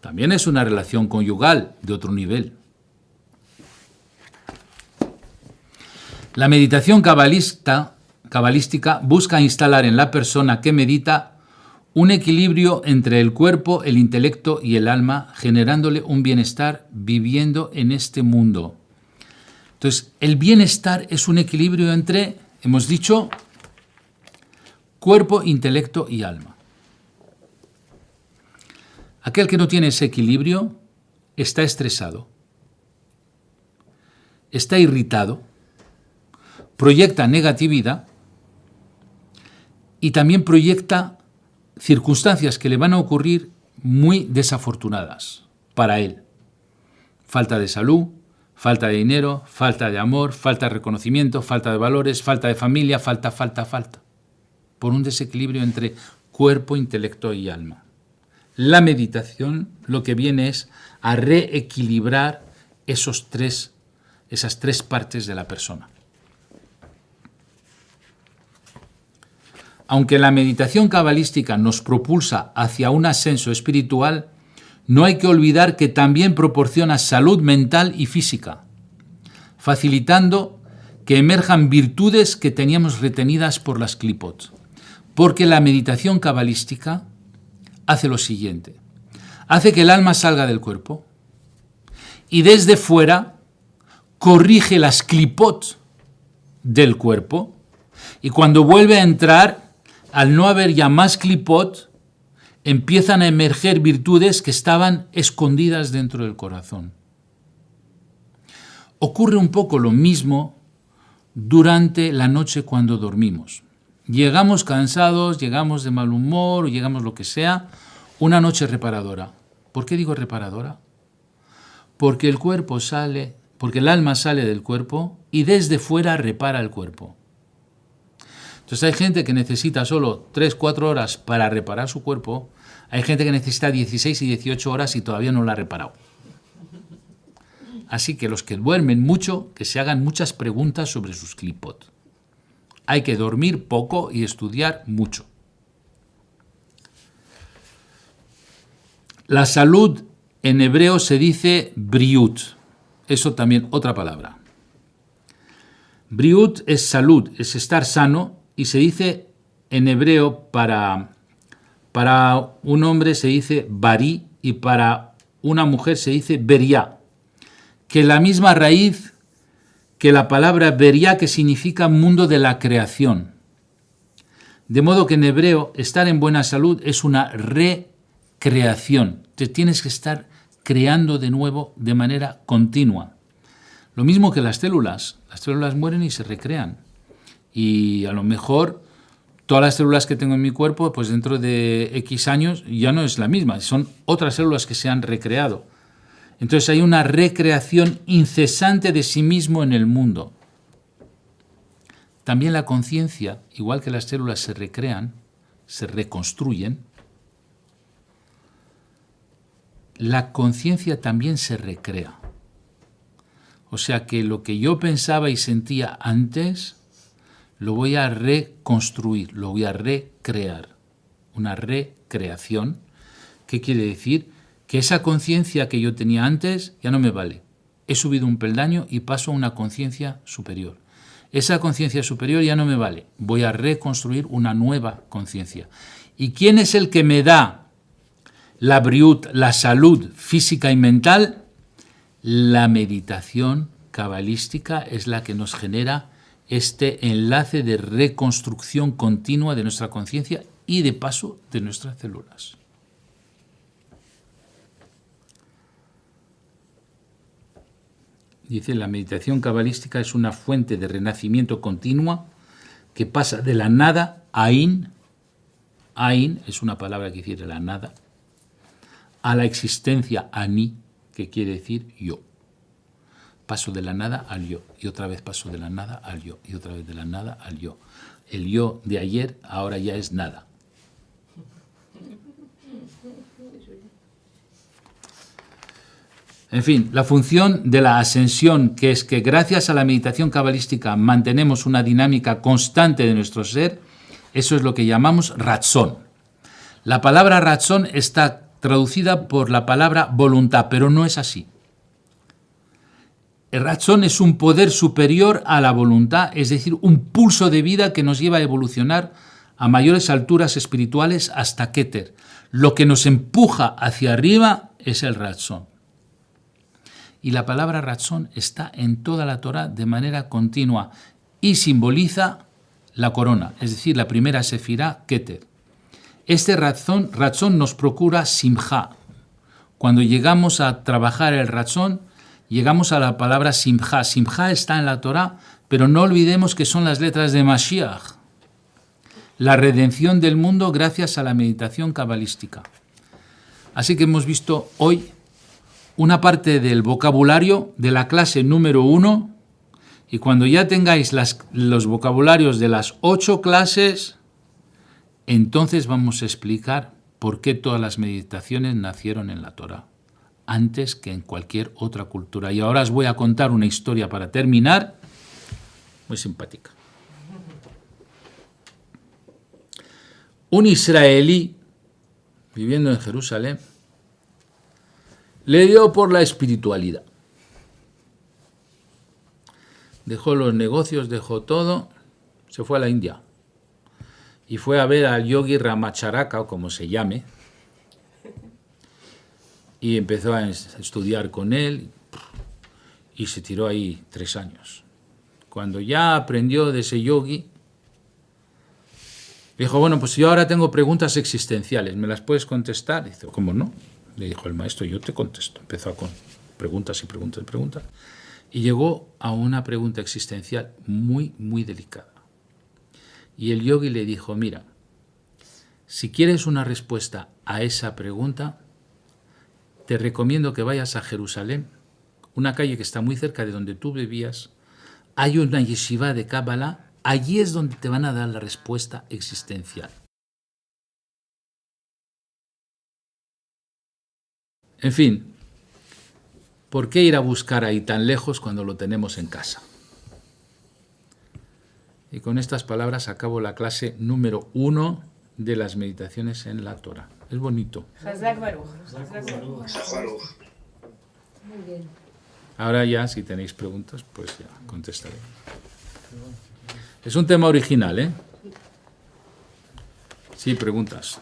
También es una relación conyugal de otro nivel. La meditación cabalística busca instalar en la persona que medita un equilibrio entre el cuerpo, el intelecto y el alma, generándole un bienestar viviendo en este mundo. Entonces, el bienestar es un equilibrio entre, hemos dicho, cuerpo, intelecto y alma. Aquel que no tiene ese equilibrio está estresado, está irritado, proyecta negatividad y también proyecta circunstancias que le van a ocurrir muy desafortunadas para él. Falta de salud, falta de dinero, falta de amor, falta de reconocimiento, falta de valores, falta de familia, falta. Por un desequilibrio entre cuerpo, intelecto y alma. La meditación lo que viene es a reequilibrar esas tres partes de la persona. Aunque la meditación cabalística nos propulsa hacia un ascenso espiritual, no hay que olvidar que también proporciona salud mental y física, facilitando que emerjan virtudes que teníamos retenidas por las clipot. Porque la meditación cabalística hace lo siguiente: hace que el alma salga del cuerpo y desde fuera corrige las clipot del cuerpo, y cuando vuelve a entrar, al no haber ya más clipot, empiezan a emerger virtudes que estaban escondidas dentro del corazón. Ocurre un poco lo mismo durante la noche cuando dormimos. Llegamos cansados, llegamos de mal humor, o llegamos lo que sea, una noche reparadora. ¿Por qué digo reparadora? Porque el alma sale del cuerpo y desde fuera repara el cuerpo. Entonces hay gente que necesita solo 3-4 horas para reparar su cuerpo, hay gente que necesita 16 y 18 horas y todavía no la ha reparado. Así que los que duermen mucho, que se hagan muchas preguntas sobre sus clipot. Hay que dormir poco y estudiar mucho. La salud en hebreo se dice briut. Eso también otra palabra. Briut es salud, es estar sano, y se dice en hebreo para un hombre se dice bari y para una mujer se dice beria, que es la misma raíz que la palabra beria, que significa mundo de la creación. De modo que en hebreo estar en buena salud es una recreación. Te tienes que estar creando de nuevo de manera continua. Lo mismo que las células mueren y se recrean. Y a lo mejor todas las células que tengo en mi cuerpo, pues dentro de X años ya no es la misma, son otras células que se han recreado. Entonces hay una recreación incesante de sí mismo en el mundo. También la conciencia, igual que las células se recrean, se reconstruyen, la conciencia también se recrea. O sea que lo que yo pensaba y sentía antes, lo voy a reconstruir, lo voy a recrear. Una recreación. ¿Qué quiere decir? Que esa conciencia que yo tenía antes ya no me vale. He subido un peldaño y paso a una conciencia superior. Esa conciencia superior ya no me vale. Voy a reconstruir una nueva conciencia. ¿Y quién es el que me da la briut, la salud física y mental? La meditación cabalística es la que nos genera este enlace de reconstrucción continua de nuestra conciencia y de paso de nuestras células. Dice, la meditación cabalística es una fuente de renacimiento continua que pasa de la nada, Ain es una palabra que quiere la nada, a la existencia, Ani, que quiere decir yo. Paso de la nada al yo, y otra vez paso de la nada al yo, y otra vez de la nada al yo. El yo de ayer ahora ya es nada. En fin, la función de la ascensión, que es que gracias a la meditación cabalística mantenemos una dinámica constante de nuestro ser, eso es lo que llamamos ratzón. La palabra ratzón está traducida por la palabra voluntad, pero no es así. El ratzón es un poder superior a la voluntad, es decir, un pulso de vida que nos lleva a evolucionar a mayores alturas espirituales hasta Keter. Lo que nos empuja hacia arriba es el ratzón. Y la palabra ratzón está en toda la Torá de manera continua y simboliza la corona, es decir, la primera sefirá, Keter. Este ratzón nos procura simjá. Cuando llegamos a trabajar el ratzón, llegamos a la palabra simjá. Simjá está en la Torá, pero no olvidemos que son las letras de Mashiach. la redención del mundo gracias a la meditación cabalística. Así que hemos visto hoy una parte del vocabulario de la clase número 1, y cuando ya tengáis los vocabularios de las 8 clases, entonces vamos a explicar por qué todas las meditaciones nacieron en la Torá, antes que en cualquier otra cultura. Y ahora os voy a contar una historia para terminar, muy simpática. Un israelí, viviendo en Jerusalén, le dio por la espiritualidad. Dejó los negocios, dejó todo, se fue a la India y fue a ver al yogi Ramacharaka, o como se llame, y empezó a estudiar con él y se tiró ahí 3 años. Cuando ya aprendió de ese yogi, dijo, bueno, pues yo ahora tengo preguntas existenciales, ¿me las puedes contestar? Dice, ¿cómo no? Le dijo el maestro, yo te contesto. Empezó con preguntas y preguntas y preguntas. Y llegó a una pregunta existencial muy, muy delicada. Y el yogi le dijo, mira, si quieres una respuesta a esa pregunta, te recomiendo que vayas a Jerusalén, una calle que está muy cerca de donde tú vivías. Hay una yeshiva de Kabbalah, allí es donde te van a dar la respuesta existencial. En fin, ¿por qué ir a buscar ahí tan lejos cuando lo tenemos en casa? Y con estas palabras acabo la clase número 1 de las meditaciones en la Torá. Es bonito. Muy bien. Ahora ya, si tenéis preguntas, pues ya contestaré. Es un tema original, ¿eh? Sí, preguntas.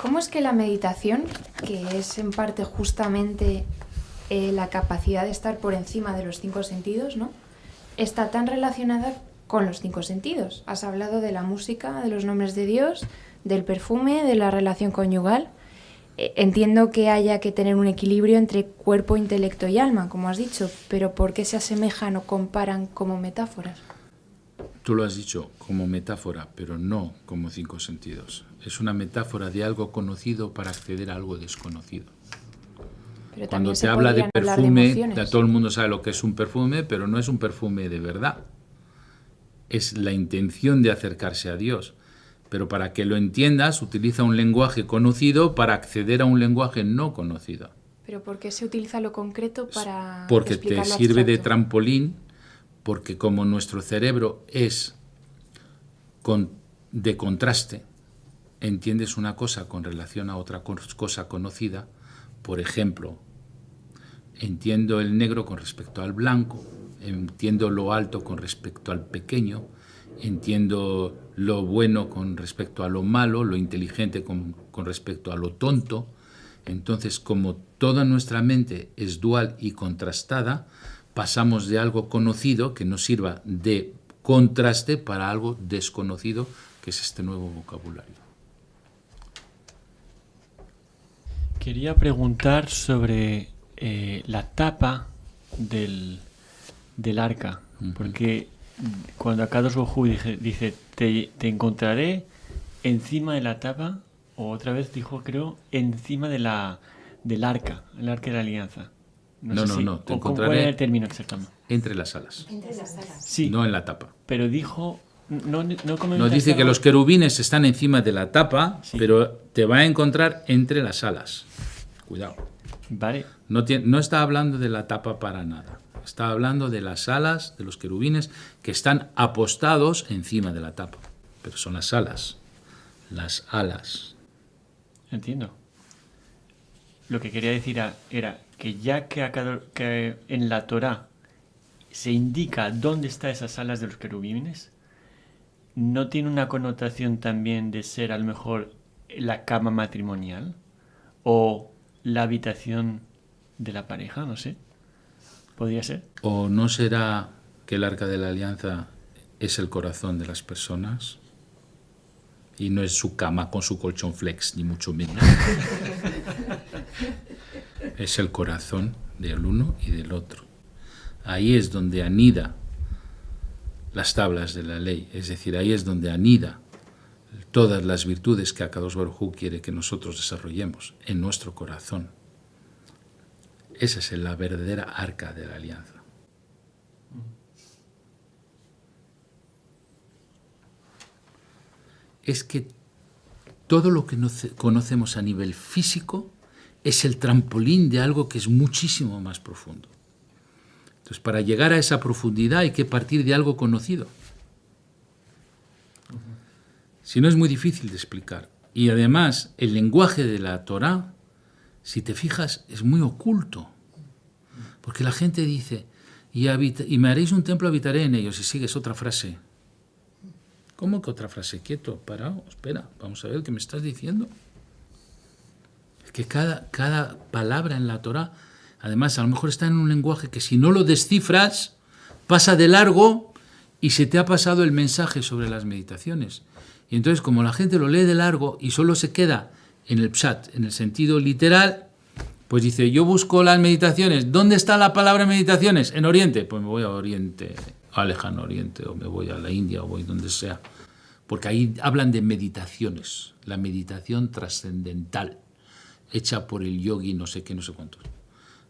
¿Cómo es que la meditación, que es en parte justamente la capacidad de estar por encima de los 5 sentidos, ¿no?, está tan relacionada con los 5 sentidos? Has hablado de la música, de los nombres de Dios, del perfume, de la relación conyugal. Entiendo que haya que tener un equilibrio entre cuerpo, intelecto y alma, como has dicho, pero ¿por qué se asemejan o comparan como metáforas? Tú lo has dicho como metáfora, pero no como 5 sentidos. Es una metáfora de algo conocido para acceder a algo desconocido. Pero Cuando también te habla de podrían hablar perfume, emociones. todo el mundo sabe lo que es un perfume, pero no es un perfume de verdad. Es la intención de acercarse a Dios. Pero para que lo entiendas, utiliza un lenguaje conocido para acceder a un lenguaje no conocido. ¿Pero por qué se utiliza lo concreto para Porque explicar te lo sirve de abstracto? trampolín, porque como nuestro cerebro es de contraste, entiendes una cosa con relación a otra cosa conocida. Por ejemplo, entiendo el negro con respecto al blanco, entiendo lo alto con respecto al pequeño, entiendo lo bueno con respecto a lo malo, lo inteligente con respecto a lo tonto. Entonces, como toda nuestra mente es dual y contrastada, pasamos de algo conocido que nos sirva de contraste para algo desconocido, que es este nuevo vocabulario. Quería preguntar sobre la tapa del arca, porque cuando Akadosh Baruj Hu dice te encontraré encima de la tapa, o otra vez dijo, creo, encima del arca, el arca de la alianza. No, te ¿Cuál encontraré era el término exactamente? entre las alas, Sí, no en la tapa. pero dijo, no No dice que los querubines están encima de la tapa, Sí. pero te va a encontrar entre las alas. Cuidado. Vale, No está hablando de la tapa para nada. Está hablando de las alas de los querubines que están apostados encima de la tapa. Pero son las alas. Las alas. entiendo. Lo que quería decir era que ya que en la Torá se indica dónde están esas alas de los querubines, ¿no tiene una connotación también de ser a lo mejor la cama matrimonial o la habitación de la pareja? No sé. ¿Podría ser? ¿O no será que el arca de la alianza es el corazón de las personas? Y no es su cama con su colchón flex, ni mucho menos. Es el corazón del uno y del otro. Ahí es donde anida las tablas de la ley. Es decir, ahí es donde anida todas las virtudes que Akadosh Baruj Hu quiere que nosotros desarrollemos en nuestro corazón. Esa es la verdadera arca de la alianza. Es que todo lo que conocemos a nivel físico es el trampolín de algo que es muchísimo más profundo. Entonces, para llegar a esa profundidad hay que partir de algo conocido. Si no, es muy difícil de explicar. Y además, el lenguaje de la Torá, si te fijas, es muy oculto. Porque la gente dice, y me haréis un templo, habitaré en ellos, y sigues otra frase. ¿Cómo que otra frase? Quieto, parado, espera, vamos a ver qué me estás diciendo. Es que cada palabra en la Torá, además, a lo mejor está en un lenguaje que si no lo descifras, pasa de largo y se te ha pasado el mensaje sobre las meditaciones. Y entonces, como la gente lo lee de largo y solo se queda en el pshat, en el sentido literal, pues dice, yo busco las meditaciones. ¿Dónde está la palabra meditaciones? En Oriente. Pues me voy a Oriente, a lejano Oriente, o me voy a la India, o voy donde sea. Porque ahí hablan de meditaciones, la meditación trascendental, hecha por el yogi no sé qué, no sé cuántos.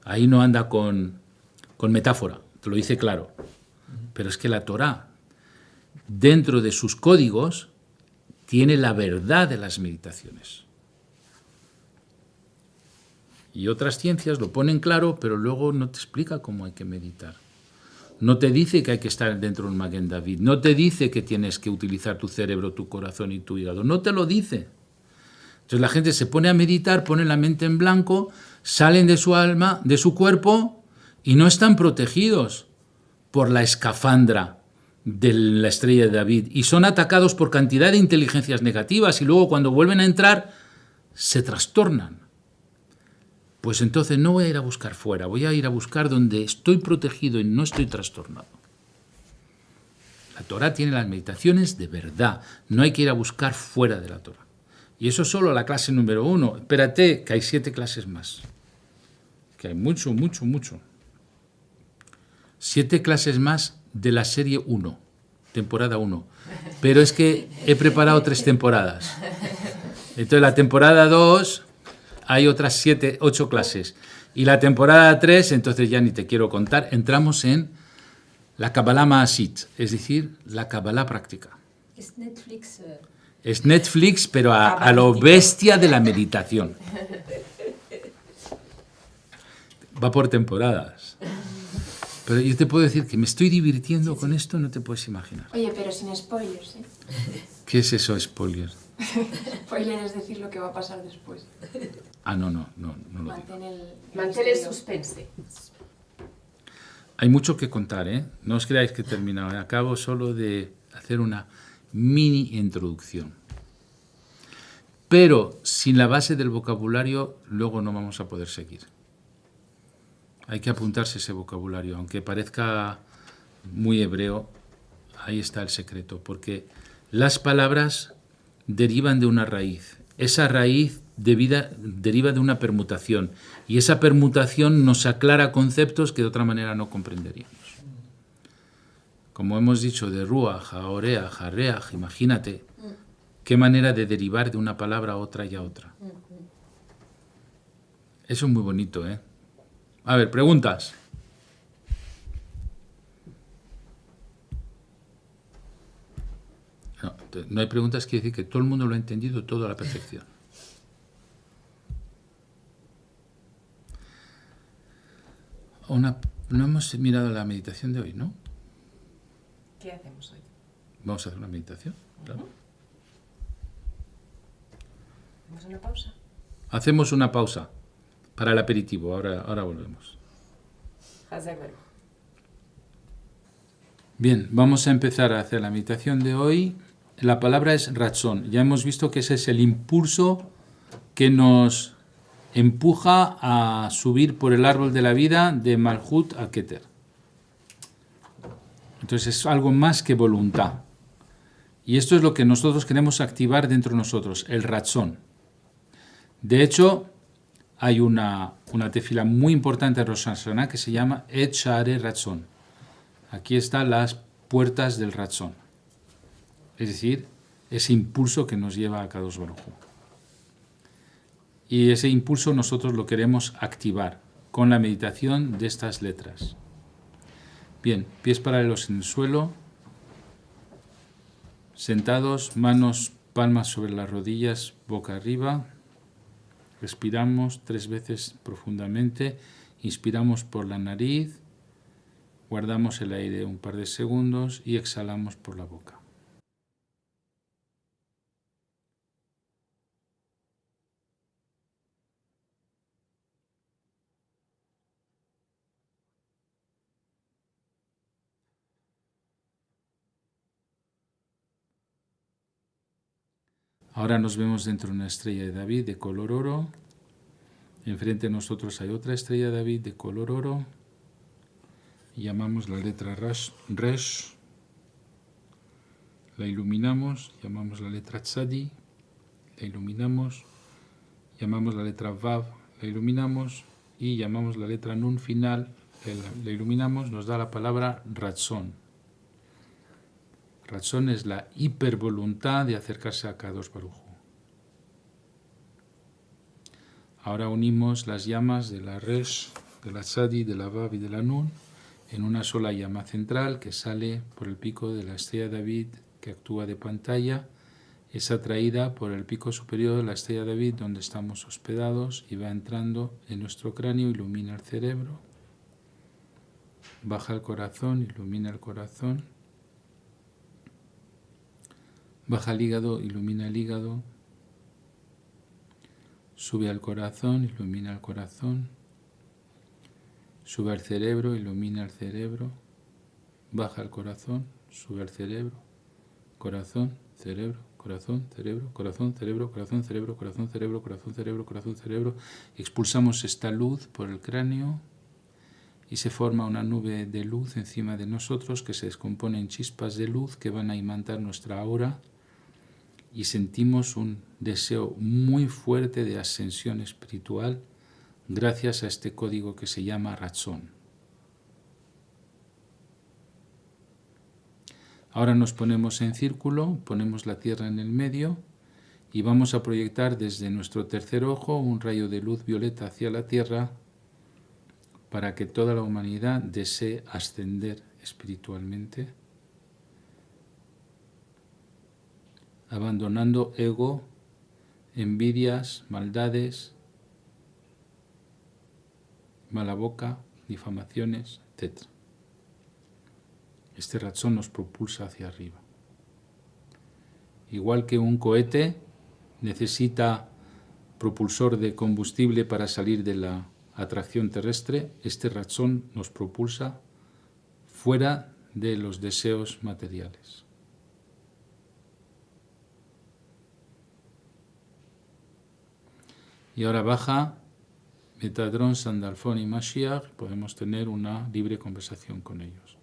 Ahí no anda con metáfora, te lo dice claro. Pero es que la Torá, dentro de sus códigos, tiene la verdad de las meditaciones. Y otras ciencias lo ponen claro, pero luego no te explica cómo hay que meditar. No te dice que hay que estar dentro de un Maguen David. No te dice que tienes que utilizar tu cerebro, tu corazón y tu hígado. No te lo dice. Entonces la gente se pone a meditar, pone la mente en blanco, salen de su alma, de su cuerpo, y no están protegidos por la escafandra de la estrella de David. Y son atacados por cantidad de inteligencias negativas y luego cuando vuelven a entrar se trastornan. Pues entonces no voy a ir a buscar fuera, voy a ir a buscar donde estoy protegido y no estoy trastornado. La Torá tiene las meditaciones de verdad, no hay que ir a buscar fuera de la Torá. Y eso es solo la clase número 1. Espérate, que hay 7 clases más. Que hay mucho, mucho, mucho. 7 clases más de la serie 1, temporada 1. Pero es que he preparado 3 temporadas. Entonces la temporada 2... hay otras 7, 8 clases. Y la temporada 3, entonces ya ni te quiero contar, entramos en la Kabbalah Maasit, es decir, la Kabbalah práctica. Es Netflix. Es Netflix, pero a lo bestia de la meditación. Va por temporadas. Pero yo te puedo decir que me estoy divirtiendo con esto, no te puedes imaginar. Oye, pero sin spoilers, ¿eh? ¿Qué es eso, spoiler? Spoiler es decir lo que va a pasar después. Ah, no lo digo. Mantén el suspense. Hay mucho que contar, ¿eh? No os creáis que he terminado. Acabo solo de hacer una mini introducción. Pero sin la base del vocabulario, luego no vamos a poder seguir. Hay que apuntarse ese vocabulario. Aunque parezca muy hebreo, ahí está el secreto. Porque las palabras derivan de una raíz. Esa raíz deriva de una permutación. Y esa permutación nos aclara conceptos que de otra manera no comprenderíamos. Como hemos dicho, de ruach, a oreach, a reach, imagínate qué manera de derivar de una palabra a otra y a otra. Eso es muy bonito, ¿eh? A ver, preguntas. No hay preguntas, quiere decir que todo el mundo lo ha entendido todo a la perfección. No hemos mirado la meditación de hoy, ¿no? ¿Qué hacemos hoy? Vamos a hacer una meditación, claro. ¿Hacemos una pausa? Hacemos una pausa para el aperitivo, ahora volvemos. Bien, vamos a empezar a hacer la meditación de hoy. La palabra es ratzón. Ya hemos visto que ese es el impulso que nos empuja a subir por el árbol de la vida de Malhut a Keter. Entonces es algo más que voluntad. Y esto es lo que nosotros queremos activar dentro de nosotros, el ratzón. De hecho, hay una tefila muy importante en Rosh Hashanah que se llama Et Sha'arei Ratzon. Aquí están las puertas del Ratzón. Es decir, ese impulso que nos lleva a Kadosh Baruj Hu. Y ese impulso nosotros lo queremos activar con la meditación de estas letras. Bien, pies paralelos en el suelo, sentados, manos, palmas sobre las rodillas, boca arriba. Respiramos 3 veces profundamente, inspiramos por la nariz, guardamos el aire un par de segundos y exhalamos por la boca. Ahora nos vemos dentro de una estrella de David de color oro. Enfrente de nosotros hay otra estrella de David de color oro. Llamamos la letra Resh. La iluminamos. Llamamos la letra Tzadi. La iluminamos. Llamamos la letra Vav. La iluminamos. Y llamamos la letra Nun final. La iluminamos. Nos da la palabra Ratzón. Ratzón es la hipervoluntad de acercarse a Kadosh Baruj Hu. Ahora unimos las llamas de la Resh, de la Tzadi, de la Vav y de la Nun en una sola llama central que sale por el pico de la estrella de David que actúa de pantalla. Es atraída por el pico superior de la estrella de David donde estamos hospedados y va entrando en nuestro cráneo, ilumina el cerebro, baja el corazón, ilumina el corazón. Baja el hígado, ilumina el hígado. Sube al corazón, ilumina el corazón. Sube al cerebro, ilumina el cerebro. Baja el corazón, sube al cerebro. Corazón, cerebro, corazón, cerebro, corazón, cerebro, corazón, cerebro, corazón, cerebro, corazón, cerebro, corazón, cerebro. Expulsamos esta luz por el cráneo y se forma una nube de luz encima de nosotros que se descompone en chispas de luz que van a imantar nuestra aura. Y sentimos un deseo muy fuerte de ascensión espiritual gracias a este código que se llama Ratzón. Ahora nos ponemos en círculo, ponemos la tierra en el medio y vamos a proyectar desde nuestro tercer ojo un rayo de luz violeta hacia la tierra para que toda la humanidad desee ascender espiritualmente, abandonando ego, envidias, maldades, mala boca, difamaciones, etc. Este Ratzón nos propulsa hacia arriba. Igual que un cohete necesita propulsor de combustible para salir de la atracción terrestre, este Ratzón nos propulsa fuera de los deseos materiales. Y ahora baja Metadrón, Sandalfón y Mashiach, podemos tener una libre conversación con ellos.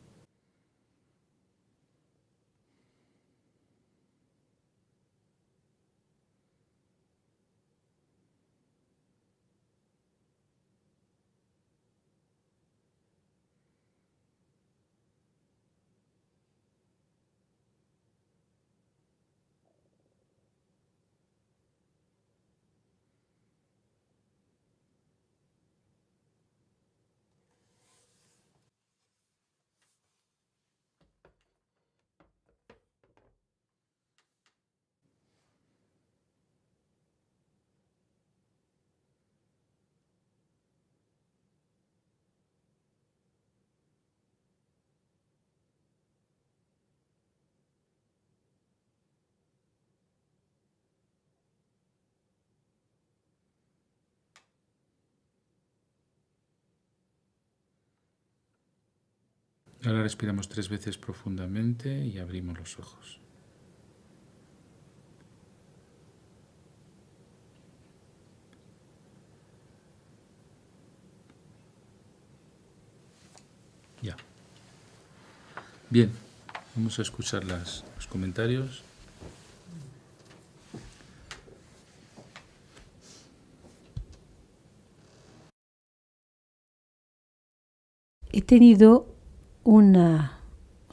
Ahora respiramos 3 veces profundamente y abrimos los ojos. Ya. Bien, vamos a escuchar los comentarios. He tenido una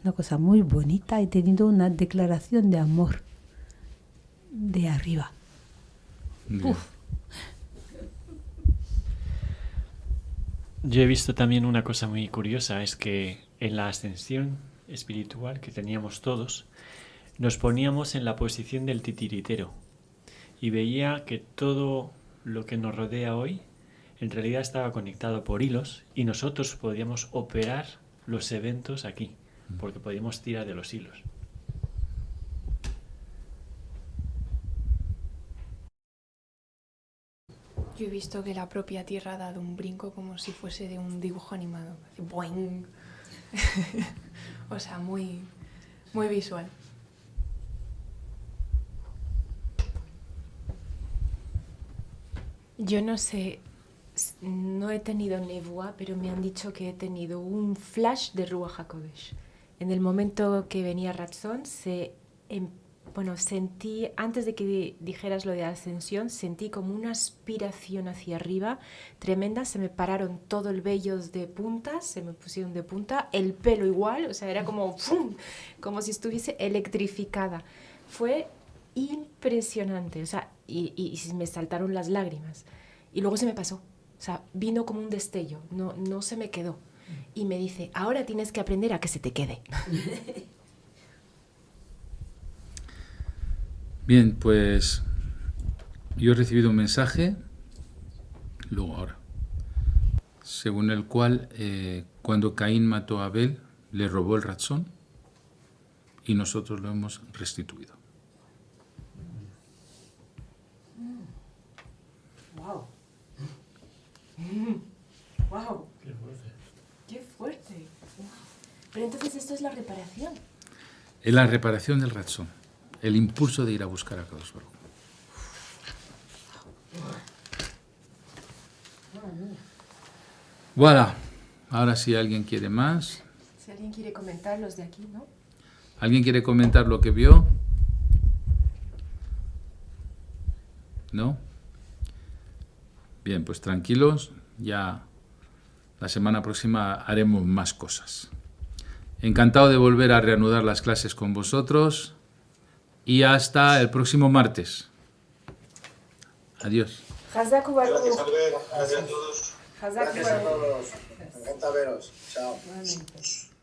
una cosa muy bonita. He tenido una declaración de amor de arriba. Bien. Yo he visto también una cosa muy curiosa, es que en la ascensión espiritual que teníamos todos, nos poníamos en la posición del titiritero y veía que todo lo que nos rodea hoy en realidad estaba conectado por hilos y nosotros podíamos operar los eventos aquí, porque podíamos tirar de los hilos. Yo he visto que la propia Tierra ha dado un brinco como si fuese de un dibujo animado. Hace boing. O sea, muy, muy visual. Yo no sé, no he tenido nevoa, pero me han dicho que he tenido un flash de Ruach HaKodesh. En el momento que venía Ratzon, sentí, antes de que dijeras lo de ascensión, sentí como una aspiración hacia arriba tremenda. Se me pararon todo el vello de punta, se me pusieron de punta, el pelo igual, o sea, era como, ¡fum!, como si estuviese electrificada. Fue impresionante, o sea, y me saltaron las lágrimas. Y luego se me pasó, o sea, vino como un destello, no se me quedó. Y me dice, ahora tienes que aprender a que se te quede. Bien, pues yo he recibido un mensaje, luego ahora, según el cual cuando Caín mató a Abel, le robó el Ratzón y nosotros lo hemos restituido. ¡Wow! ¡Wow! Qué fuerte. ¡Qué fuerte! Pero entonces esto es la reparación. Es la reparación del Ratzón, el impulso de ir a buscar a Kadosh Baruj Hu. Voilà. Ahora si alguien quiere más. Si alguien quiere comentar los de aquí, ¿no? ¿Alguien quiere comentar lo que vio? ¿No? Bien, pues tranquilos, ya la semana próxima haremos más cosas. Encantado de volver a reanudar las clases con vosotros y hasta el próximo martes. Adiós. Hazak Ubaruch. Gracias, Albert. Gracias a todos. Hazak Gracias a Ubaruch. todos. Me encanta veros. Chao. Nuevamente.